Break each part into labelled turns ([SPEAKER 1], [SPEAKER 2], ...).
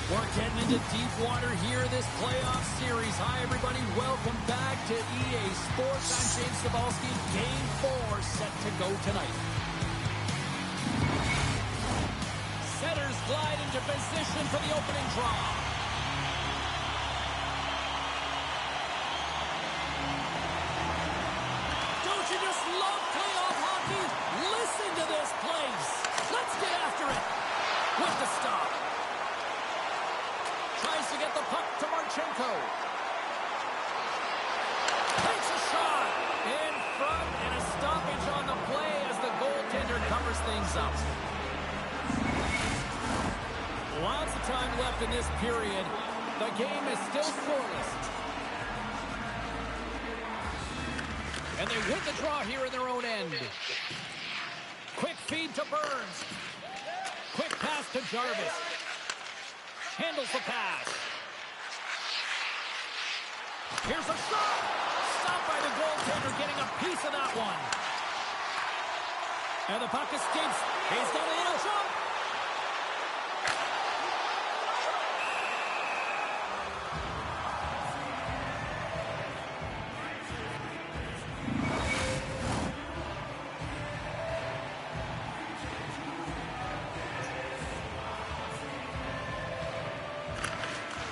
[SPEAKER 1] We're getting into deep water here in this playoff series. Hi, everybody. Welcome back to EA Sports. I'm James Cebulski. Game 4 set to go tonight. Setters glide into position for the opening draw. Don't you just love playoff hockey? Listen to this place. Let's get after it. With the stop. Tries to get the puck to Marchenko. Takes a shot. In front and a stoppage on the play as the goaltender covers things up. Lots of time left in this period. The game is still scoreless. And they win the draw here in their own end. Quick feed to Burns. Quick pass to Jarvis. Handles the pass. Here's a shot. Stopped by the goaltender, getting a piece of that one. And the puck escapes. He's got a little jump.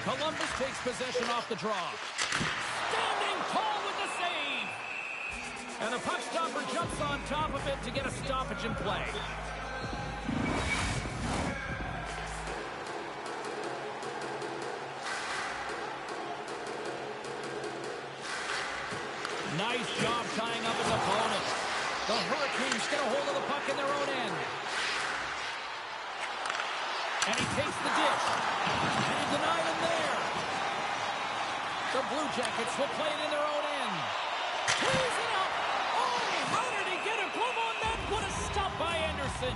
[SPEAKER 1] Columbus takes possession off the draw. Standing tall with the save. And the puck stopper jumps on top of it to get a stoppage in play. Nice job tying up his opponent. The Hurricanes get a hold of the puck in their own end. And he takes the dish. And he denied him there. The Blue Jackets will play it in their own end. Tees it up. Oh, how did he get a glove on that? What a stop by Anderson.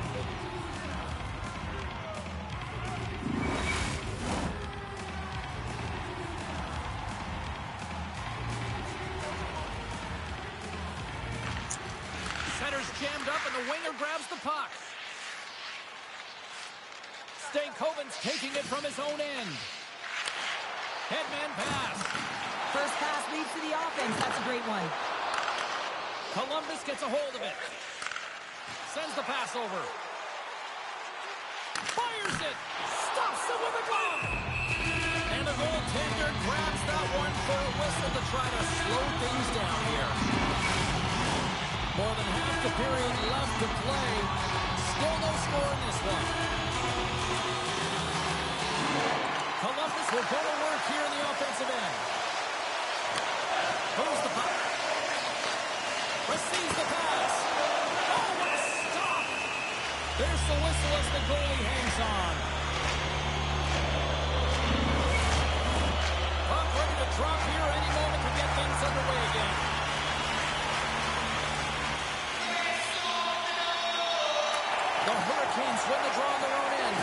[SPEAKER 1] Center's jammed up and the winger grabs the puck. Stankoven's taking it from his own end. Headman pass.
[SPEAKER 2] First pass leads to the offense. That's a great one.
[SPEAKER 1] Columbus gets a hold of it. Sends the pass over. Fires it. Stops it with a glove. And the goaltender grabs that one for a whistle to try to slow things down here. More than half the period left to play. Still no score in this one. Columbus will go to work here in the offensive end. Moves the puck. Receives the pass. Oh, what a stop! There's the whistle as the goalie hangs on. Puck ready to drop here any moment to get things underway again. The Hurricanes win the draw on their own end.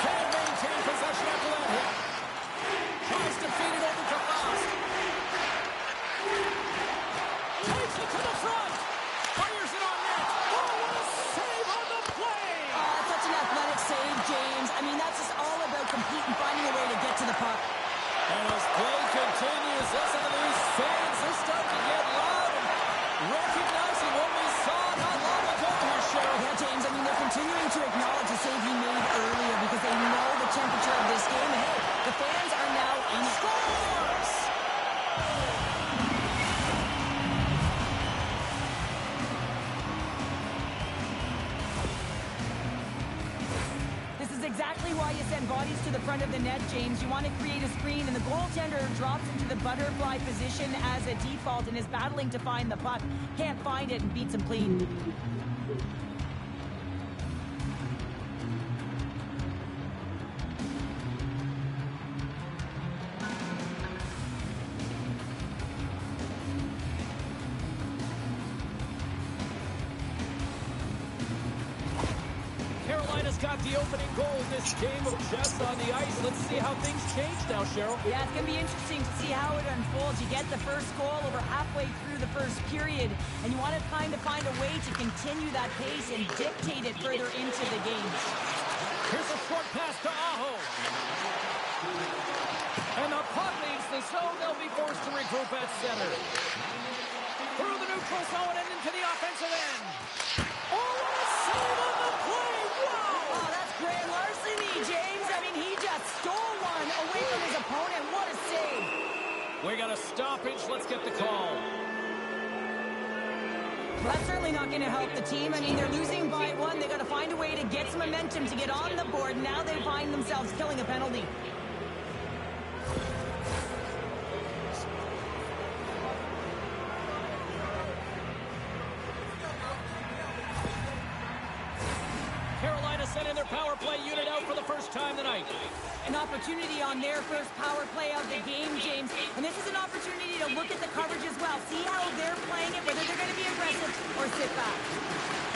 [SPEAKER 1] Can't maintain possession after that hit. Tries to feed it over to Fast. Takes it to the front. Fires it on net. Oh, what a save on the play.
[SPEAKER 2] Such an athletic save, James. I mean, that's just all about competing, finding a way to get to the puck.
[SPEAKER 1] And as play continues, listen to these fans. They're starting to get loud and recognizing what we saw not long ago here, Cheryl.
[SPEAKER 2] Yeah, James, I mean, they're continuing to acknowledge the save he made earlier because they know the temperature of this game. Hey, the fans are now in scores! This is exactly why you send bodies to the front of the net, James. You want to create a screen, and the goaltender drops into the butterfly position as a default and is battling to find the puck. Can't find it and beats him clean.
[SPEAKER 1] Carolina's got the opening goal in this game of chess on the ice. Let's see how things change now, Cheryl.
[SPEAKER 2] Yeah, it's going to be interesting to see how it unfolds. You get the first goal over halfway through the first period, and you want to kind of find a way to continue that pace and dictate it further into the game.
[SPEAKER 1] Here's a short pass to Aho. center. Through the neutral zone and into the offensive end. Oh, what a save on the play! Wow!
[SPEAKER 2] Oh, that's grand larceny, James. I mean, he just stole one away from his opponent. What a save.
[SPEAKER 1] We got a stoppage. Let's get the call.
[SPEAKER 2] Well, that's certainly not going to help the team. I mean, they're losing by one. They got to find a way to get some momentum to get on the board. Now they find themselves killing a penalty.
[SPEAKER 1] Carolina sending their power play unit out for the first time tonight.
[SPEAKER 2] An opportunity on their first power play of the game, James. And this is an opportunity to look at the coverage as well. See how they're playing it, whether they're going to be aggressive or sit back.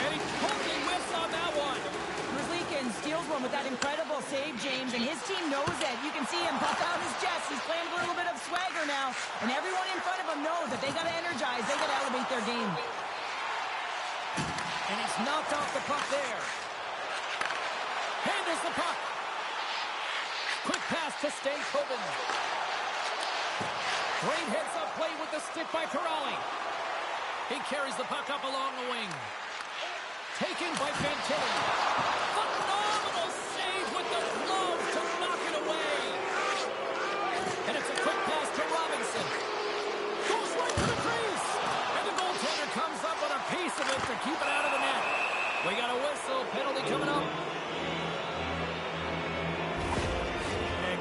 [SPEAKER 1] And he totally whiffs on that one.
[SPEAKER 2] Merzlikins steals one with that incredible save, James, and his team knows it. You can see him puff out his chest. He's playing a little bit of swagger now. And everyone in front of him knows that they got to energize. They got to elevate their game.
[SPEAKER 1] And he's knocked off the puck there. Handles the puck. Quick pass to Stankoven. Great heads-up play with the stick by Corrali. He carries the puck up along the wing. Taken by Fantilli. Phenomenal save with the glove to knock it away. And it's a quick pass to Robinson. Goes right to the crease. And the goaltender comes up with a piece of it to keep it out of the net. We got a whistle. Penalty coming up.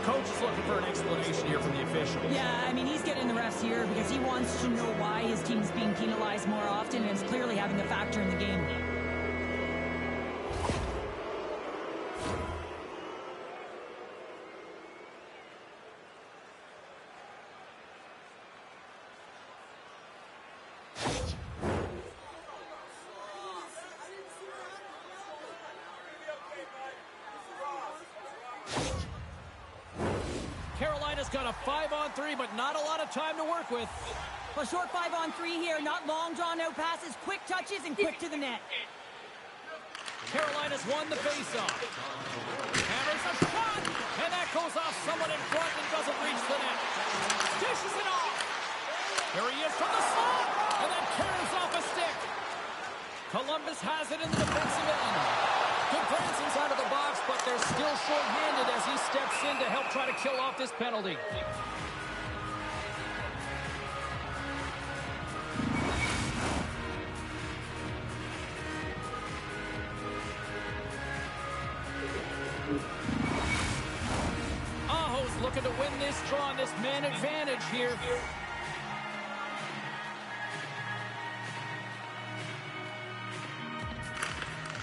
[SPEAKER 1] Coach is looking for an explanation here from the official.
[SPEAKER 2] Yeah, I mean, he's getting the refs here because he wants to know why his team is being penalized more often, and it's clearly having a factor in the game.
[SPEAKER 1] Carolina's got a 5-on-3, but not a lot of time to work with.
[SPEAKER 2] Well, short 5-on-3 here, not long drawn-out passes, quick touches, and quick to the net.
[SPEAKER 1] Carolina's won the faceoff. Hammers a shot, and that goes off someone in front and doesn't reach the net. Dishes it off. Here he is from the slot, and that carries off a stick. Columbus has it in the defensive end. Good plans inside of the box, but they're still short-handed as he steps in to help try to kill off this penalty. Aho's looking to win this draw on this man advantage here.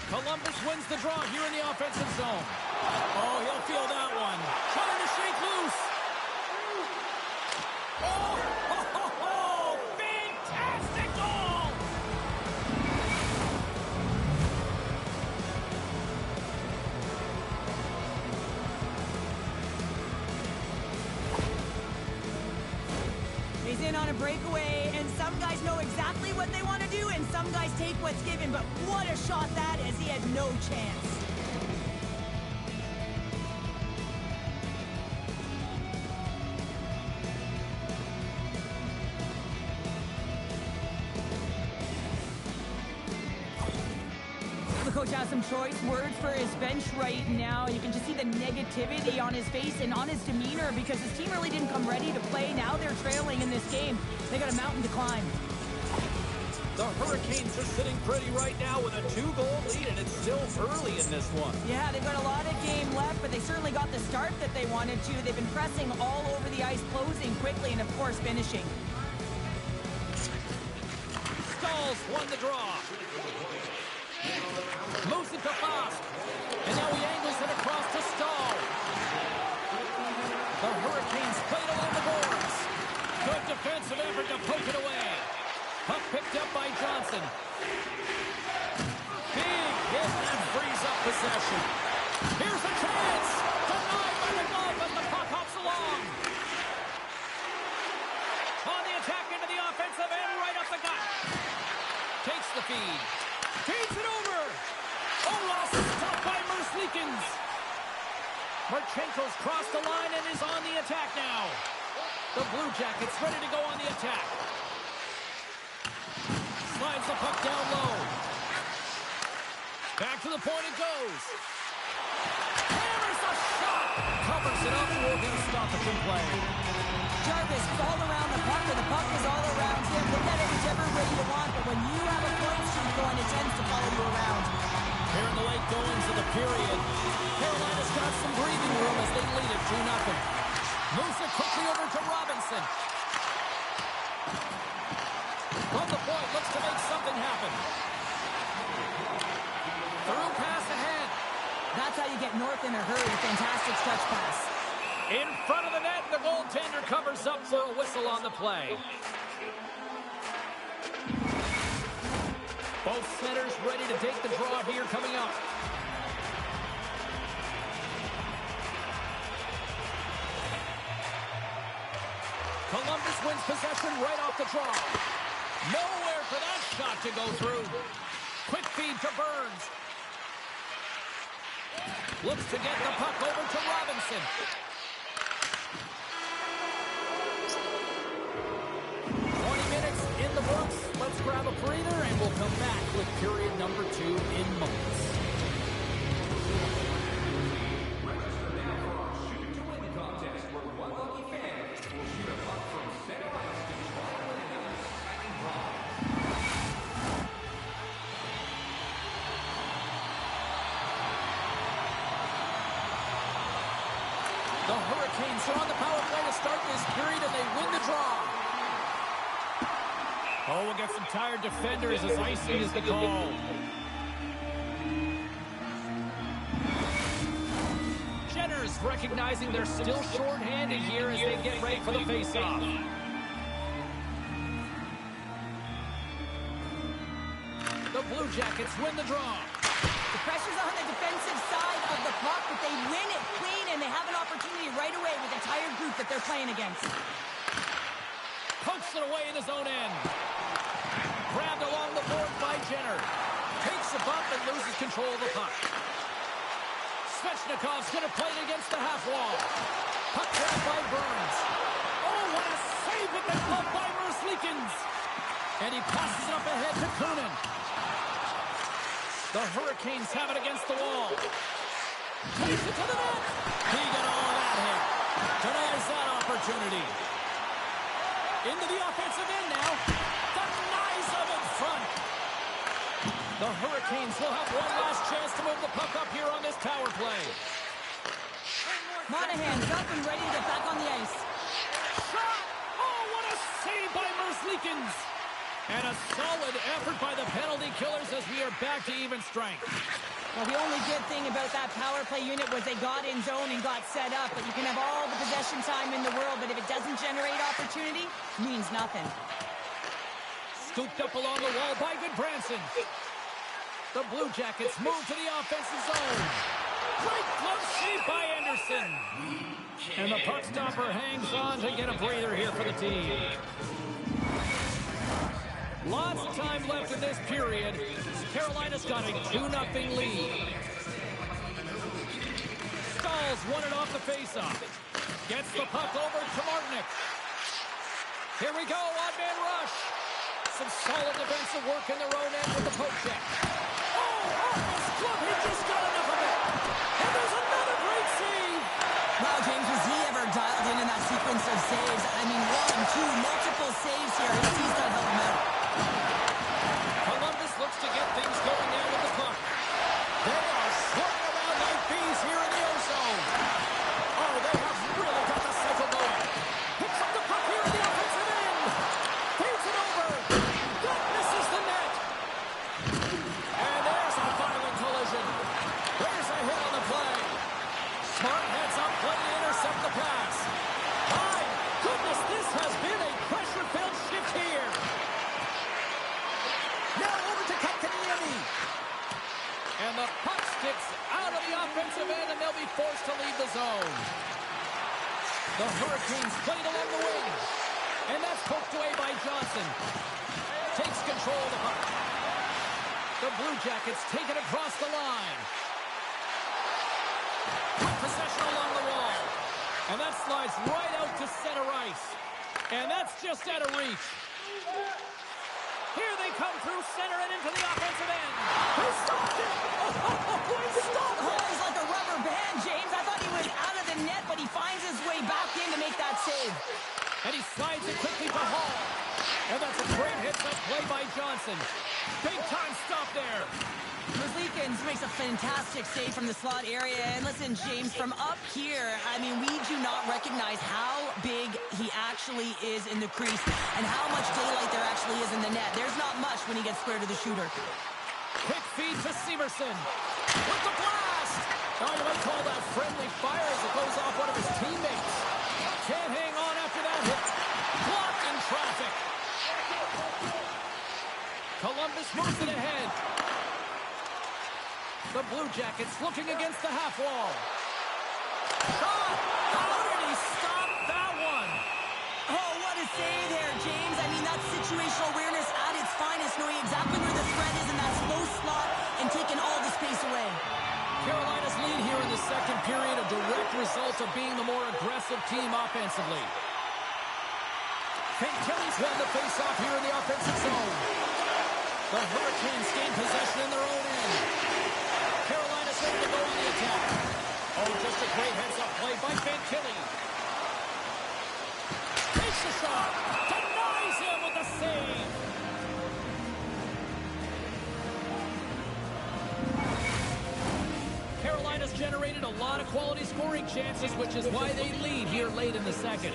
[SPEAKER 1] Columbus wins the draw here in the offensive zone. Oh, he'll feel that one. Trying to shake loose. Oh, fantastic goal!
[SPEAKER 2] He's in on a breakaway, and some guys know exactly what they want to do, and some guys take what's given, but what a shot that is. He had no chance. The coach has some choice words for his bench right now. You can just see the negativity on his face and on his demeanor because his team really didn't come ready to play. Now they're trailing in this game. They got a mountain to climb.
[SPEAKER 1] The Hurricanes are sitting pretty right now with a 2-goal lead, and it's still early in this one.
[SPEAKER 2] Yeah, they've got a lot of game left, but they certainly got the start that they wanted to. They've been pressing all over the ice, closing quickly, and of course finishing.
[SPEAKER 1] Stahls won the draw. Moves it to Fast. And now he angles it across to Stahl. The Hurricanes played along the boards. Good defensive effort to poke it away. Puck picked up by Johnson. Big hit and frees up possession. Here's a chance. Denied by the glove as the puck hops along. On the attack into the offensive end, right up the gut. Takes the feed. Feeds it over. Oh, what a stop by Merzlikins. Marchenko's crossed the line and is on the attack now. The Blue Jackets ready to go on the attack. Slides the puck down low. Back to the point it goes. Hammers a shot. Covers it up. We're going to stop the play.
[SPEAKER 2] Jarvis all around the puck, and the puck is all around him. Look at it whichever way you want, but when you have a point streak going, it tends to follow you around.
[SPEAKER 1] Here in the late goings of the period, Carolina's got some breathing room as they lead it 2-0. Moves it quickly over to Robinson. From the point, looks to make something happen. Through pass ahead.
[SPEAKER 2] That's how you get north in a hurry. Fantastic stretch pass.
[SPEAKER 1] In front of the net, the goaltender covers up for a whistle on the play. Both centers ready to take the draw here coming up. Columbus wins possession right off the draw. Nowhere for that shot to go through. Quick feed to Burns. Looks to get the puck over to Robinson. 20 minutes in the books. Let's grab a breather and we'll come back with period number 2 in moments. The Hurricanes are on the power play to start this period, and they win the draw. Oh, we'll get some tired defenders as icing is the call. Jenners recognizing they're still short-handed here as they get ready for the face-off. The Blue Jackets win the draw.
[SPEAKER 2] The pressure's on the defensive side of the puck, but they win it clean, and they have an opportunity right away with the tired group that they're playing against.
[SPEAKER 1] Punks it away in his own end. Grabbed along the board by Jenner. Takes a bump and loses control of the puck. Svechnikov's going to play it against the half wall. Puck grabbed by Burns. Oh, what a save with the glove by Merzlikins. And he passes it up ahead to Kunin. The Hurricanes have it against the wall. Takes it to the net. He got all that hit. Denies that opportunity. Into the offensive end now. Denies them in front. The Hurricanes will have one last chance to move the puck up here on this power play.
[SPEAKER 2] Monahan's up and ready to get back on the ice.
[SPEAKER 1] Shot! Oh, what a save by Merzlikins. And a solid effort by the penalty killers as we are back to even strength.
[SPEAKER 2] Well, the only good thing about that power play unit was they got in zone and got set up. But you can have all the possession time in the world, but if it doesn't generate opportunity, it means nothing.
[SPEAKER 1] Scooped up along the wall by Goodbranson. The Blue Jackets move to the offensive zone. Great glove save by Anderson. And the puck stopper hangs on to get a breather here for the team. Lots of time left in this period. Carolina's got a 2-0 lead. Stahls won it off the faceoff. Gets the puck over to Martinic. Here we go, odd-man rush. Some solid defensive work in their own end with the poke check. Oh, off his glove, he just got enough of it. And there's another great save.
[SPEAKER 2] Wow, James, was he ever dialed in that sequence of saves? I mean, 1, 2, multiple saves here. He's got to help him out.
[SPEAKER 1] Columbus looks to get things going now with the puck. They are swirling around like bees here in the O-zone. Oh, they have really got the cycle going. Picks up the puck here in the offensive end. Feeds it over. That misses the net. And there's a violent collision. There's a hit on the play. Smart heads up play to intercept the pass. My goodness, this has been a pressure-filled shift here. Now over to Kotkaniemi. And the puck sticks out of the offensive end, and they'll be forced to leave the zone. The Hurricanes played along the wing. And that's poked away by Johnson. Takes control of the puck. The Blue Jackets take it across the line. Quick possession along the wall. And that slides right out to center ice. And that's just out of reach. Here they come through center and into the offensive end. He stopped it! Oh, he stopped it!
[SPEAKER 2] He's like a rubber band, James. I thought he was out of the net, but he finds his way back in to make that save.
[SPEAKER 1] And he slides it quickly to Hall. And that's a great heads-up play by Johnson. Big-time stop there.
[SPEAKER 2] Merzlikins makes a fantastic save from the slot area. And listen, James, from up here, I mean, we do not recognize how big he actually is in the crease and how much daylight there actually is in the net. There's not much when he gets square to the shooter.
[SPEAKER 1] Quick feed to Severson. With the blast! Oh, you might call that friendly fire as it goes off one of his teammates. Can't hang on after that hit. Blocked in traffic. Columbus moves it ahead. The Blue Jackets looking against the half wall. Shot! How did he stop that one?
[SPEAKER 2] Oh, what a save there, James. I mean, that's situational awareness at its finest, knowing exactly where the threat is in that slow slot and taking all the space away.
[SPEAKER 1] Carolina's lead here in the second period, a direct result of being the more aggressive team offensively. Fantilli's won the face-off here in the offensive zone. The Hurricanes gain possession in their own end. Carolina's ready to go on the attack. Oh, just a great heads-up play by Fantilli. Takes the shot. Denies him with the save. Carolina's generated a lot of quality scoring chances, which is why they lead here late in the second.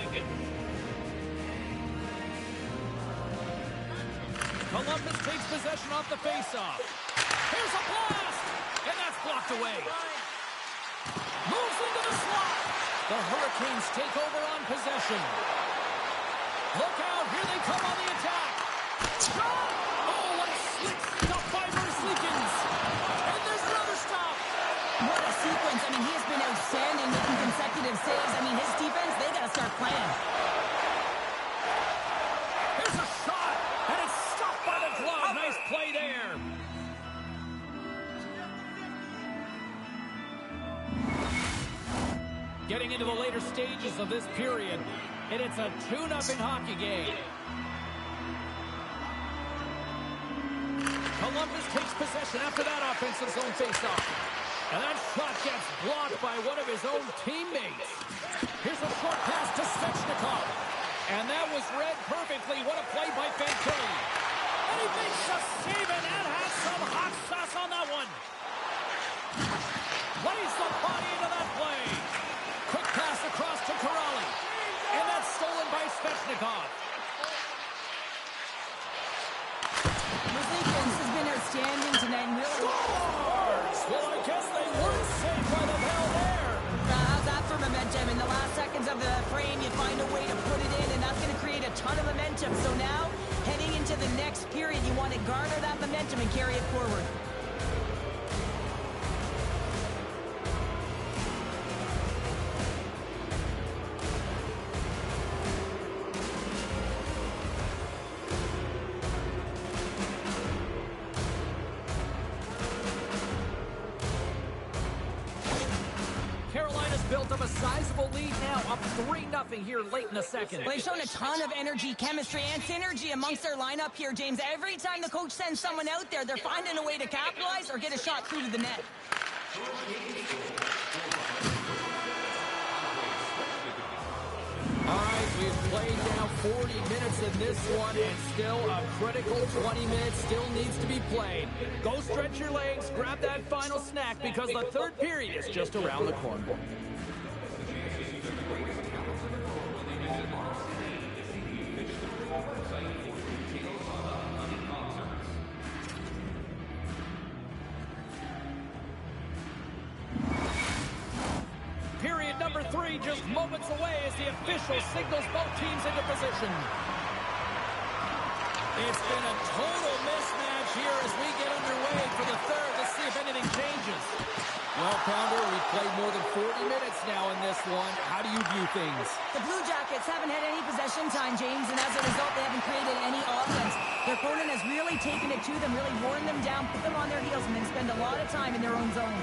[SPEAKER 1] Columbus takes possession off the faceoff. Here's a blast! And that's blocked away. Moves into the slot. The Hurricanes take over on possession. Look out, here they come on the attack. Shot! Oh, what a slick stop by Merzlikins. And there's another stop.
[SPEAKER 2] What a sequence. I mean, he has been outstanding making consecutive saves. I mean, his defense, they got to start playing.
[SPEAKER 1] Here's a shot, and it's stopped by the glove. Nice play there. Getting into the later stages of this period, and it's a 2-0 hockey game. Columbus takes possession after that offensive zone faceoff. And that shot gets blocked by one of his own teammates. Here's a short pass to Svechnikov. And that was read perfectly. What a play by Fantilli. And he makes a save, and that has some hot sauce on that one. Plays the body into that play. Quick pass across to Corrali. And that's stolen by Svechnikov.
[SPEAKER 2] Merzlikins has been outstanding tonight and really...
[SPEAKER 1] Scores! Well, I guess they weren't saved by the bell there.
[SPEAKER 2] How's that for momentum? In the last seconds of the frame, you find a way to put it in, and that's going to create a ton of momentum. So now, heading into the next period, you want to garner that momentum and carry it forward.
[SPEAKER 1] Built up a sizable lead now, up 3-0 here late in the second.
[SPEAKER 2] Well, they've shown a ton of energy, chemistry, and synergy amongst their lineup here, James. Every time the coach sends someone out there, they're finding a way to capitalize or get a shot through to the net.
[SPEAKER 1] All right, we've played now 40 minutes in this one, and still a critical 20 minutes still needs to be played. Go stretch your legs, grab that final snack, because the third period is just around the corner. Period number 3 just moments away as the official signals both teams into position. It's been a total mismatch here as we get underway for the third. Let's see if anything changes. Well, Pounder, we've played more than 40 minutes now in this one. How do you view things?
[SPEAKER 2] The Blue Jackets haven't had any possession time, James, and as a result, they haven't created any offense. Their opponent has really taken it to them, really worn them down, put them on their heels, and then spend a lot of time in their own zone.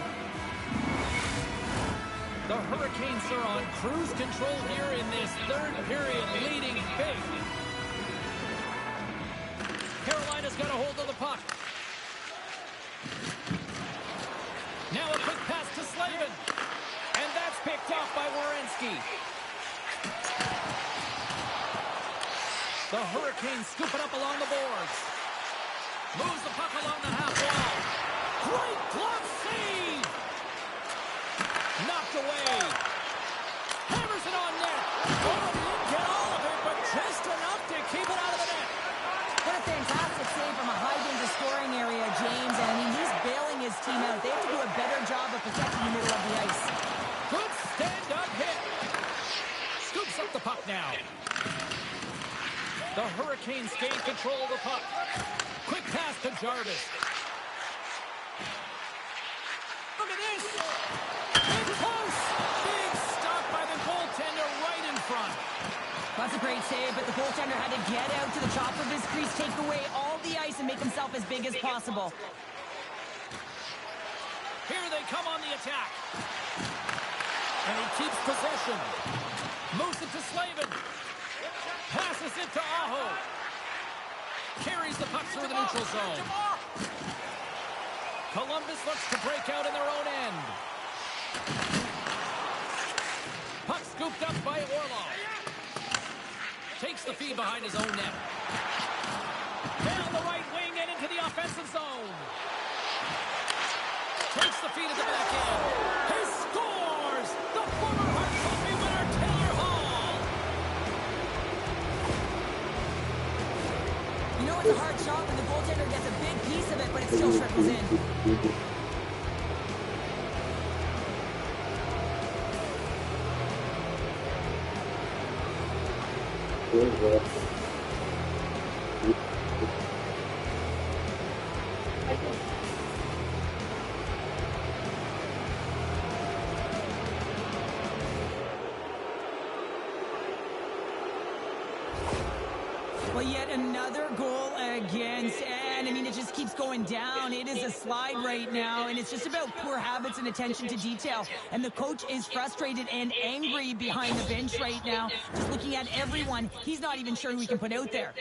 [SPEAKER 1] The Hurricanes are on cruise control here in this third period, leading big. Carolina's got a hold of the puck. Now a quick pass to Slavin. And that's picked off by Werenski. The Hurricanes scoop it up along the boards. Moves the puck along the half wall. Great glove save! Knocked away. Hammers it on net. Oh, he didn't get all of it, but just enough to keep it out of the net.
[SPEAKER 2] What a fantastic save from a high-danger scoring area, James. And I mean, he's bailing his team out. They have to do a better job of protecting the middle of the ice.
[SPEAKER 1] Good stand-up hit. Scoops up the puck now. The Hurricanes gain control of the puck. Quick pass to Jarvis. Look at this. It's close. Big stop by the goaltender right in front.
[SPEAKER 2] That's a great save, but the goaltender had to get out to the top of his crease, take away all the ice, and make himself as big as possible.
[SPEAKER 1] Here they come on the attack. And he keeps possession. Moves it to Slavin. Passes it to Aho. Carries the puck through the neutral zone. Columbus looks to break out in their own end. Puck scooped up by Orlov. Takes the feed behind his own net. Down the right wing and into the offensive zone. Takes the feed at the back end. He scores! The former Hart Trophy winner, Taylor Hall!
[SPEAKER 2] You know it's a hard shot when the goaltender gets a big piece of it, but it still trickles in. Well, yet another goal against, and I mean, it just keeps going down. It is a slide right now, and it's just about poor habits and attention to detail. And the coach is frustrated and angry behind the bench right now, just looking at everyone. He's not even sure who he can put out there.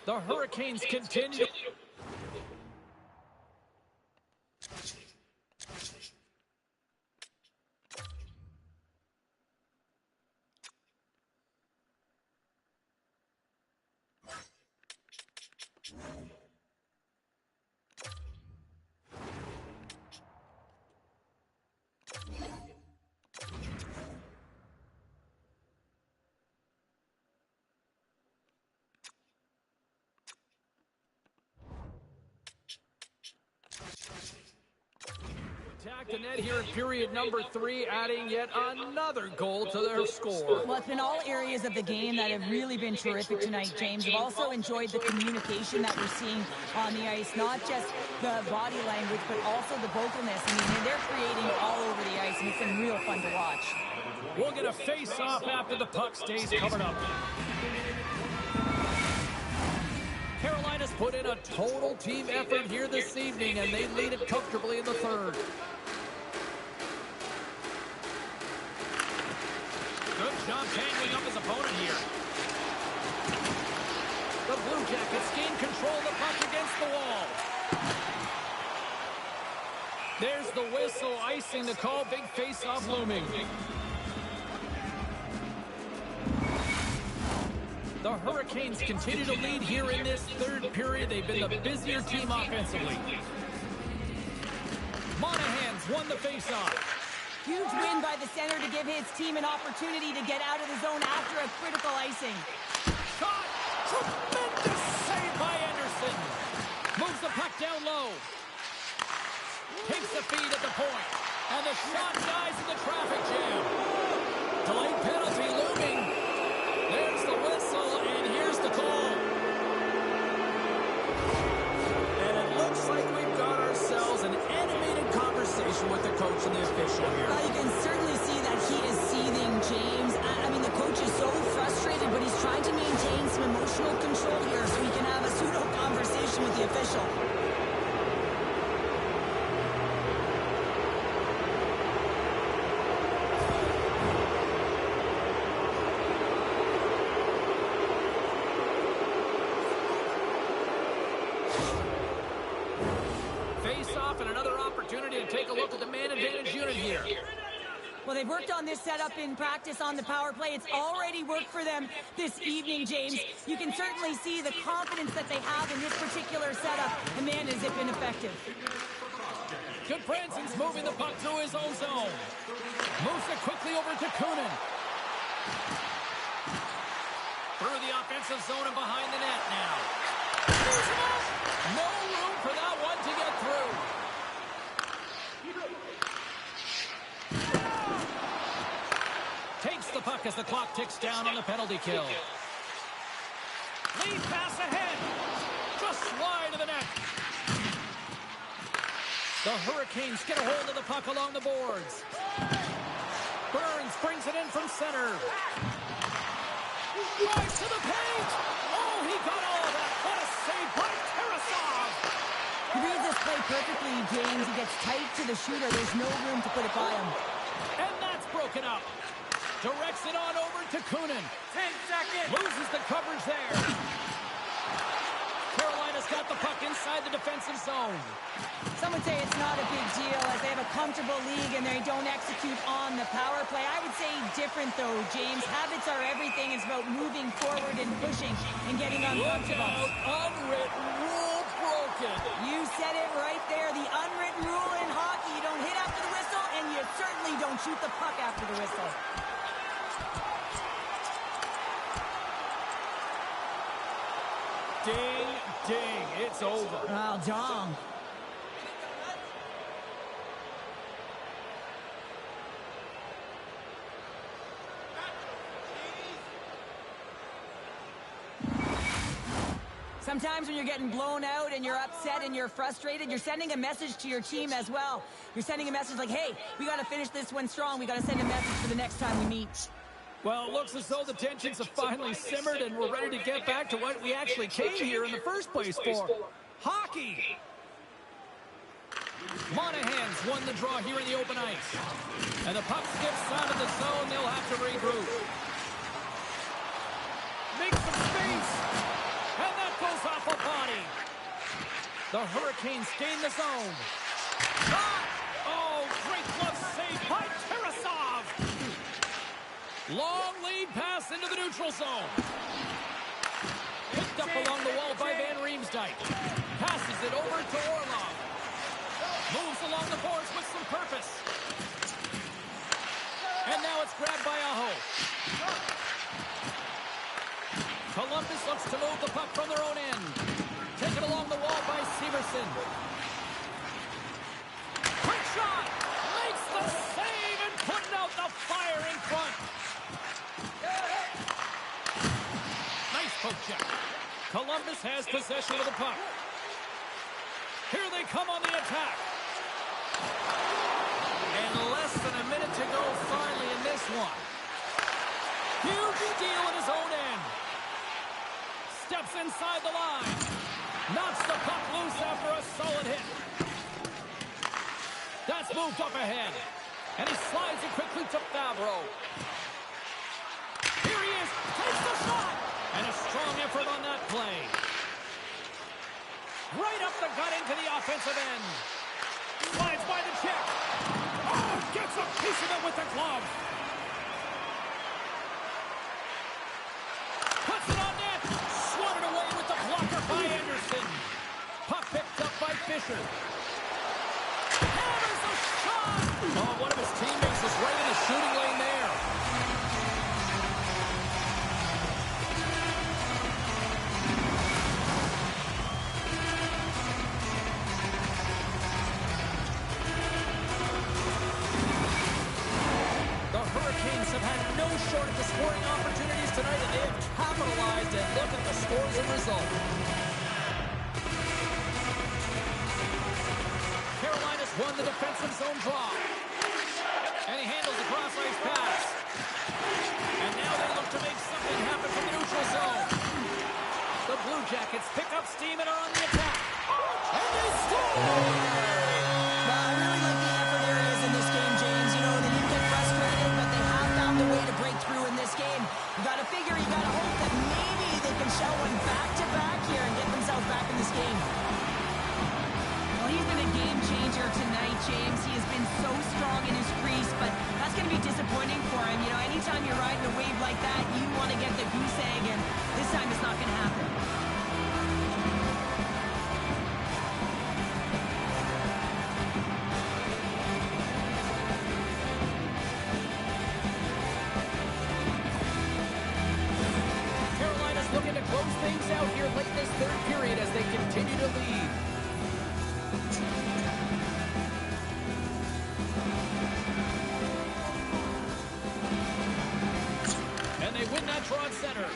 [SPEAKER 1] The Hurricanes continue. Attack the net here in period number 3, adding yet another goal to their score.
[SPEAKER 2] Well, it's been all areas of the game that have really been terrific tonight, James. I've also enjoyed the communication that we're seeing on the ice, not just the body language, but also the vocalness. I mean, they're creating all over the ice, and it's been real fun to watch.
[SPEAKER 1] We'll get a face-off after the puck stays covered up. Carolina's put in a total team effort here this evening, and they lead it comfortably in the third. Good job tangling up his opponent here. The Blue Jackets gain control of the puck against the wall. There's the whistle, icing the call, big face-off looming. The Hurricanes continue to lead here in this third period. They've been the busier team offensively. Monahan's won the faceoff.
[SPEAKER 2] Huge win by the center to give his team an opportunity to get out of the zone after a critical icing.
[SPEAKER 1] Shot! Tremendous save by Anderson. Moves the puck down low. Takes the feed at the point. And the shot dies in the traffic jam. Delayed penalty looming. There's the whistle, and here's the call. And it looks like we've got ourselves an animated conversation with the coach and the official here.
[SPEAKER 2] Well, you can certainly see that he is seething, James. I mean, the coach is so frustrated, but he's trying to maintain some emotional control here so he can have a pseudo-conversation with the official.
[SPEAKER 1] opportunity to take a look at the man advantage unit here.
[SPEAKER 2] Well, they've worked on this setup in practice on the power play. It's already worked for them this evening, James. You can certainly see the confidence that they have in this particular setup, and man, has it been effective.
[SPEAKER 1] Good Branson's moving the puck through his own zone. Moves it quickly over to Kunin. Through the offensive zone and behind the net now. No room for that one to get through. Takes the puck as the clock ticks down on the penalty kill. Lead pass ahead. Just wide of the net. The Hurricanes get a hold of the puck along the boards. Burns brings it in from center. Drives to the paint. Oh, he got all of that. What a save by Tarasov.
[SPEAKER 2] He reads this play perfectly, James. He gets tight to the shooter. There's no room to put it by him.
[SPEAKER 1] And that's broken up. Directs it on over to Kunin.
[SPEAKER 2] 10 seconds.
[SPEAKER 1] Loses the coverage there. Carolina's got the puck inside the defensive zone.
[SPEAKER 2] Some would say it's not a big deal as they have a comfortable league and they don't execute on the power play. I would say different though, James. Habits are everything. It's about moving forward and pushing and getting uncomfortable.
[SPEAKER 1] Look out, unwritten rule broken.
[SPEAKER 2] You said it right there. The unwritten rule in hockey. You don't hit after the whistle and you certainly don't shoot the puck after the whistle.
[SPEAKER 1] Ding, ding. It's over.
[SPEAKER 2] Oh, dong. Sometimes when you're getting blown out and you're upset and you're frustrated, you're sending a message to your team as well. You're sending a message like, hey, we got to finish this one strong. We got to send a message for the next time we meet.
[SPEAKER 1] Well, it looks as though the tensions have finally simmered and we're ready to get back to what we actually came here in the first place for. Hockey! Monahan's won the draw here in the open ice. And the puck skips out of the zone. They'll have to regroup. Make some space. And that goes off a body. The Hurricanes gain the zone. Shot! Oh, great glove save by Tarasov. Long lead pass into the neutral zone. Picked up along the wall by Van Riemsdyk. Passes it over to Orlov. Moves along the boards with some purpose. And now it's grabbed by Aho. Columbus looks to move the puck from their own end. Taken along the wall by Severson. Quick shot! Makes the save and putting out the fire in front. Nice poke check. Columbus has possession of the puck. Here they come on the attack. And less than a minute to go finally in this one. Huge deal in his own end. Steps inside the line. Knocks the puck loose after a solid hit. That's moved up ahead. And he slides it quickly to Favreau. Here he is. Takes the shot. And a strong effort on that play. Right up the gut into the offensive end. Slides by the check. Oh, gets a piece of it with the glove. Puts it on net. Swatted away with the blocker by Anderson. Puck picked up by Fisher. Hammers a shot. Oh, one of his teammates is right in the shooting lane there. Shortage of scoring opportunities tonight, and they have capitalized, and look at the scores and result. Carolina's won the defensive zone draw. And he handles the cross-ice pass. And now they look to make something happen from the neutral zone. The Blue Jackets pick up steam and are on the attack. And they score!
[SPEAKER 2] I really like the effort areas in this game, James. You know, they didn't get frustrated, but they have found a way to break through in this game. You got to figure, you got to hope that maybe they can show one back-to-back here and get themselves back in this game. Well, he's been a game changer tonight, James. He has been so strong in his crease, but that's going to be disappointing for him. You know, anytime you're riding a wave like that, you want to get the goose egg, and this time it's not going to happen.
[SPEAKER 1] Carolina's looking to close things out here late in this third period as they continue to lead. And they win that draw at center.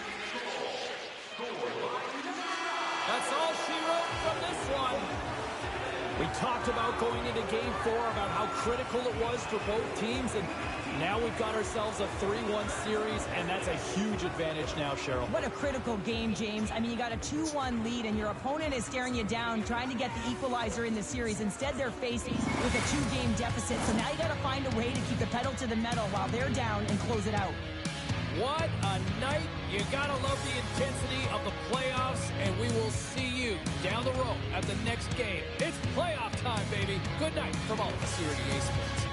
[SPEAKER 1] That's all she wrote from this one. We talked about going into Game 4 about how critical it was for both teams, and now we've got ourselves a 3-1 series, and that's a huge advantage now, Cheryl.
[SPEAKER 2] What a critical game, James. I mean, you got a 2-1 lead, and your opponent is staring you down, trying to get the equalizer in the series. Instead, they're faced with a 2-game deficit, so now you got to find a way to keep the pedal to the metal while they're down and close it out.
[SPEAKER 1] What a night. You gotta love the intensity of the playoffs, and we will see you down the road at the next game. It's playoff time, baby. Good night from all of us here at EA Sports.